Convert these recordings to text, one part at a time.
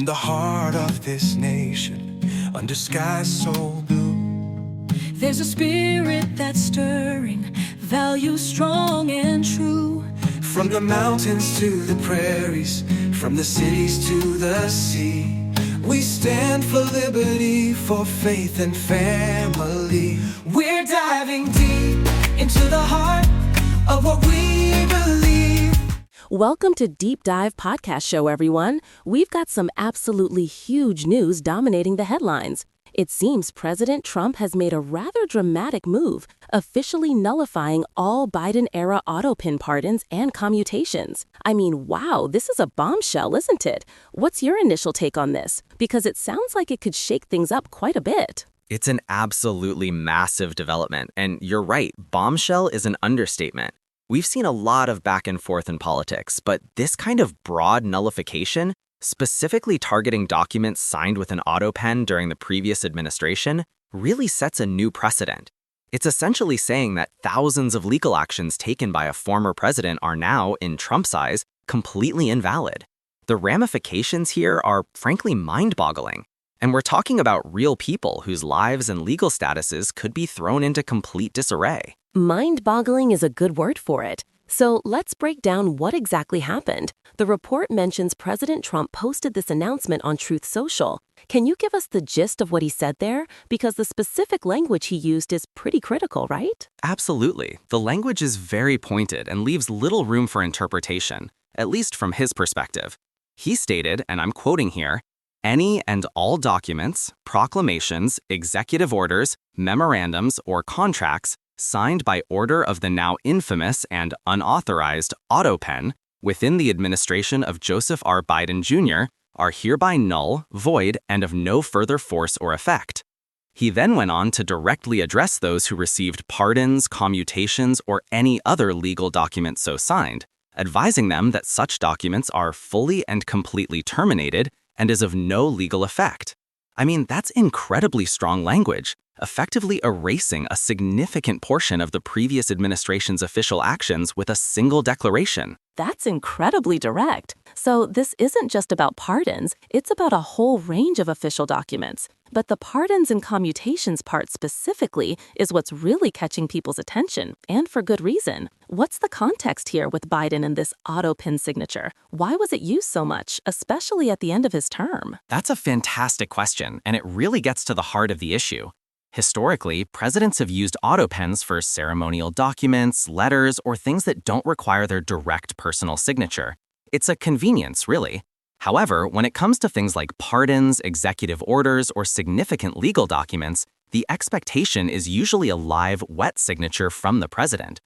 the heart of this nation, under skies so blue, there's a spirit that's stirring, values strong and true. from the mountains to the prairies, from the cities to the sea, we stand for liberty, for faith and family. We're diving deep into the heart of what we believe. Welcome to Deep Dive Podcast Show, everyone. We've got some absolutely huge news dominating the headlines. It seems President Trump has made a rather dramatic move, officially nullifying all Biden-era Autopen pardons and commutations. I mean, wow, this is a bombshell, isn't it? What's your initial take on this? Because it sounds like it could shake things up quite a bit. It's an absolutely massive development, and you're right, bombshell is an understatement. We've seen a lot of back and forth in politics, but this kind of broad nullification, specifically targeting documents signed with an Autopen during the previous administration, really sets a new precedent. It's essentially saying that thousands of legal actions taken by a former president are now, in Trump's eyes, completely invalid. The ramifications here are frankly mind-boggling. And we're talking about real people whose lives and legal statuses could be thrown into complete disarray. Mind-boggling is a good word for it. So let's break down what exactly happened. The report mentions President Trump posted this announcement on Truth Social. Can you give us the gist of what he said there? Because the specific language he used is pretty critical, right? Absolutely. The language is very pointed and leaves little room for interpretation, at least from his perspective. He stated, and I'm quoting here, "Any and all documents, proclamations, executive orders, memorandums, or contracts signed by order of the now infamous and unauthorized Autopen within the administration of Joseph R. Biden Jr. are hereby null, void, and of no further force or effect." He then went on to directly address those who received pardons, commutations, or any other legal document so signed, advising them that such documents are fully and completely terminated and is of no legal effect. I mean, that's incredibly strong language, effectively erasing a significant portion of the previous administration's official actions with a single declaration. That's incredibly direct. So this isn't just about pardons, it's about a whole range of official documents. But the pardons and commutations part specifically is what's really catching people's attention, and for good reason. What's the context here with Biden and this Autopen signature? Why was it used so much, especially at the end of his term? That's a fantastic question, and it really gets to the heart of the issue. Historically, presidents have used Autopens for ceremonial documents, letters, or things that don't require their direct personal signature. It's a convenience, really. However, when it comes to things like pardons, executive orders, or significant legal documents, the expectation is usually a live, wet signature from the president.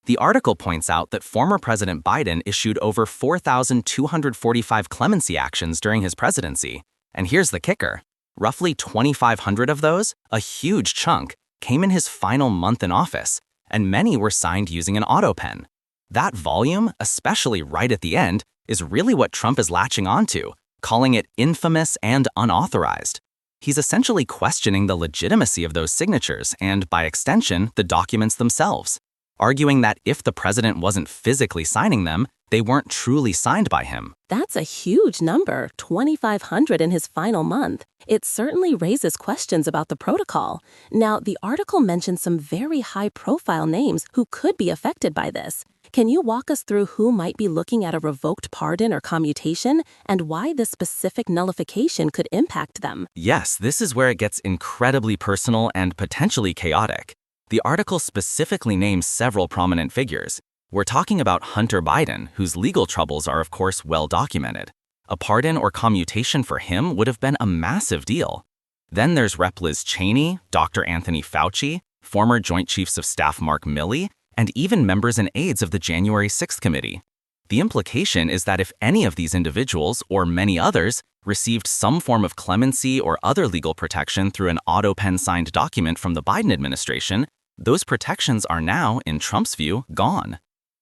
The article points out that former President Biden issued over 4,245 clemency actions during his presidency. And here's the kicker. Roughly 2,500 of those, a huge chunk, came in his final month in office, and many were signed using an Autopen. That volume, especially right at the end, is really what Trump is latching onto, calling it infamous and unauthorized. He's essentially questioning the legitimacy of those signatures and, by extension, the documents themselves, arguing that if the president wasn't physically signing them, they weren't truly signed by him. That's a huge number, 2,500 in his final month. It certainly raises questions about the protocol. Now, the article mentions some very high-profile names who could be affected by this. Can you walk us through who might be looking at a revoked pardon or commutation and why this specific nullification could impact them? Yes, this is where it gets incredibly personal and potentially chaotic. The article specifically names several prominent figures. We're talking about Hunter Biden, whose legal troubles are of course well documented. A pardon or commutation for him would have been a massive deal. Then there's Rep. Liz Cheney, Dr. Anthony Fauci, former Joint Chiefs of Staff Mark Milley, and even members and aides of the January 6th committee. The implication is that if any of these individuals, or many others, received some form of clemency or other legal protection through an Autopen-signed document from the Biden administration, those protections are now, in Trump's view, gone.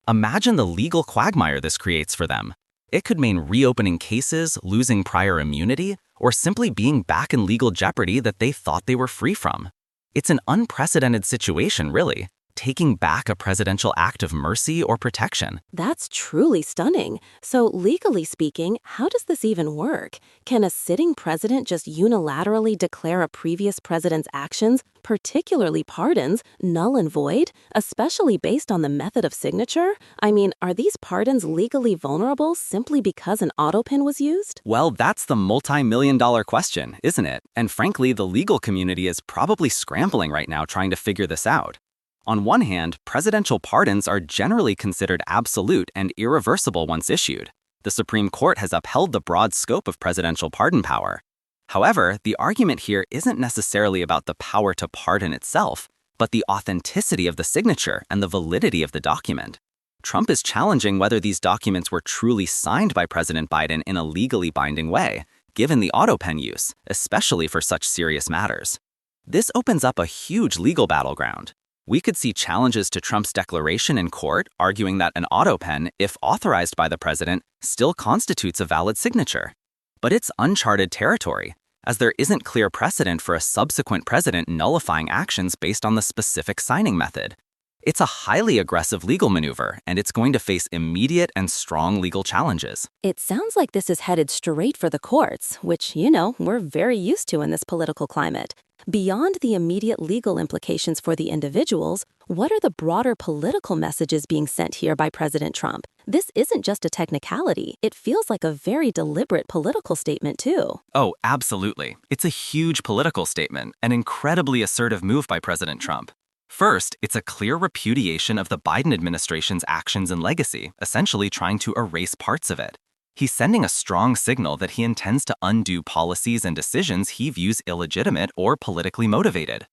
Imagine the legal quagmire this creates for them. It could mean reopening cases, losing prior immunity, or simply being back in legal jeopardy that they thought they were free from. It's an unprecedented situation, really, taking back a presidential act of mercy or protection. That's truly stunning. So, legally speaking, how does this even work? Can a sitting president just unilaterally declare a previous president's actions, particularly pardons, null and void, especially based on the method of signature? I mean, are these pardons legally vulnerable simply because an autopen was used? Well, that's the multi-million-dollar question, isn't it? And frankly, the legal community is probably scrambling right now trying to figure this out. On one hand, presidential pardons are generally considered absolute and irreversible once issued. The Supreme Court has upheld the broad scope of presidential pardon power. However, the argument here isn't necessarily about the power to pardon itself, but the authenticity of the signature and the validity of the document. Trump is challenging whether these documents were truly signed by President Biden in a legally binding way, given the autopen use, especially for such serious matters. This opens up a huge legal battleground. We could see challenges to Trump's declaration in court arguing that an autopen, if authorized by the president, still constitutes a valid signature. But it's uncharted territory, as there isn't clear precedent for a subsequent president nullifying actions based on the specific signing method. It's a highly aggressive legal maneuver, and it's going to face immediate and strong legal challenges. It sounds like this is headed straight for the courts, which, we're very used to in this political climate. Beyond the immediate legal implications for the individuals, what are the broader political messages being sent here by President Trump? This isn't just a technicality. It feels like a very deliberate political statement, too. Oh, absolutely. It's a huge political statement, an incredibly assertive move by President Trump. First, it's a clear repudiation of the Biden administration's actions and legacy, essentially trying to erase parts of it. He's sending a strong signal that he intends to undo policies and decisions he views illegitimate or politically motivated.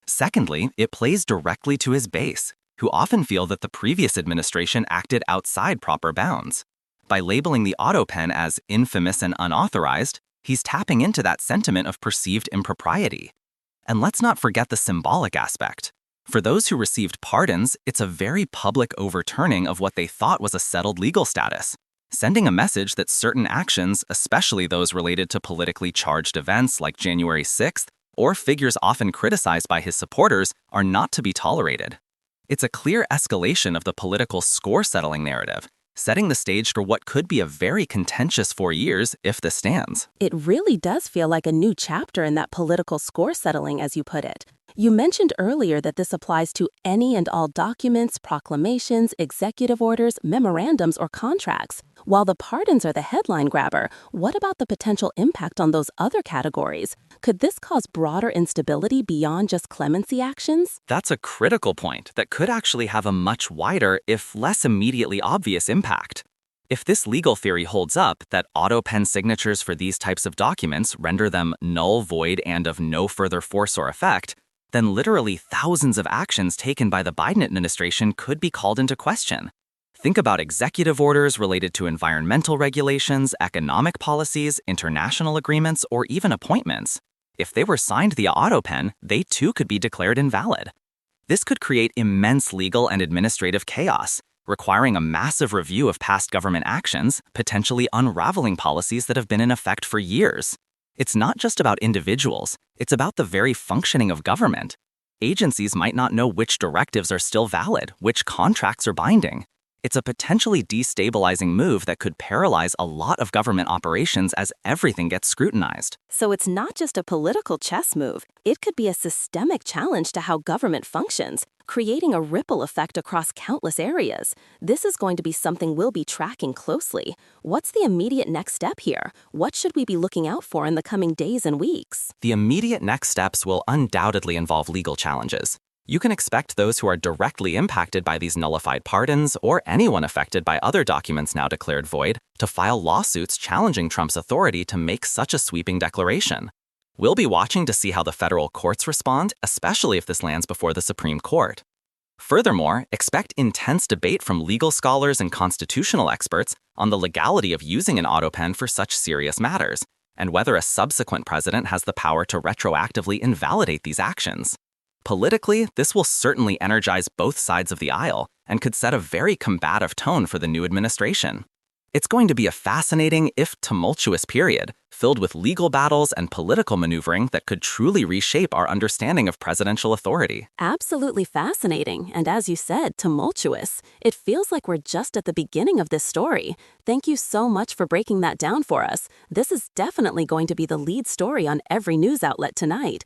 Secondly, it plays directly to his base, who often feel that the previous administration acted outside proper bounds. By labeling the autopen as infamous and unauthorized, he's tapping into that sentiment of perceived impropriety. And let's not forget the symbolic aspect. For those who received pardons, it's a very public overturning of what they thought was a settled legal status, sending a message that certain actions, especially those related to politically charged events like January 6th, or figures often criticized by his supporters, are not to be tolerated. It's a clear escalation of the political score-settling narrative, setting the stage for what could be a very contentious 4 years if this stands. It really does feel like a new chapter in that political score settling, as you put it. You mentioned earlier that this applies to any and all documents, proclamations, executive orders, memorandums, or contracts. While the pardons are the headline grabber, what about the potential impact on those other categories? Could this cause broader instability beyond just clemency actions? That's a critical point that could actually have a much wider, if less immediately obvious impact. If this legal theory holds up, that autopen signatures for these types of documents render them null, void, and of no further force or effect, then literally thousands of actions taken by the Biden administration could be called into question. Think about executive orders related to environmental regulations, economic policies, international agreements, or even appointments. If they were signed via autopen, they too could be declared invalid. This could create immense legal and administrative chaos, requiring a massive review of past government actions, potentially unraveling policies that have been in effect for years. It's not just about individuals, it's about the very functioning of government. Agencies might not know which directives are still valid, which contracts are binding. It's a potentially destabilizing move that could paralyze a lot of government operations as everything gets scrutinized. So it's not just a political chess move. It could be a systemic challenge to how government functions, creating a ripple effect across countless areas. This is going to be something we'll be tracking closely. What's the immediate next step here? What should we be looking out for in the coming days and weeks? The immediate next steps will undoubtedly involve legal challenges. You can expect those who are directly impacted by these nullified pardons, or anyone affected by other documents now declared void, to file lawsuits challenging Trump's authority to make such a sweeping declaration. We'll be watching to see how the federal courts respond, especially if this lands before the Supreme Court. Furthermore, expect intense debate from legal scholars and constitutional experts on the legality of using an autopen for such serious matters, and whether a subsequent president has the power to retroactively invalidate these actions. Politically, this will certainly energize both sides of the aisle and could set a very combative tone for the new administration. It's going to be a fascinating, if tumultuous period, filled with legal battles and political maneuvering that could truly reshape our understanding of presidential authority. Absolutely fascinating, and as you said, tumultuous. It feels like we're just at the beginning of this story. Thank you so much for breaking that down for us. This is definitely going to be the lead story on every news outlet tonight.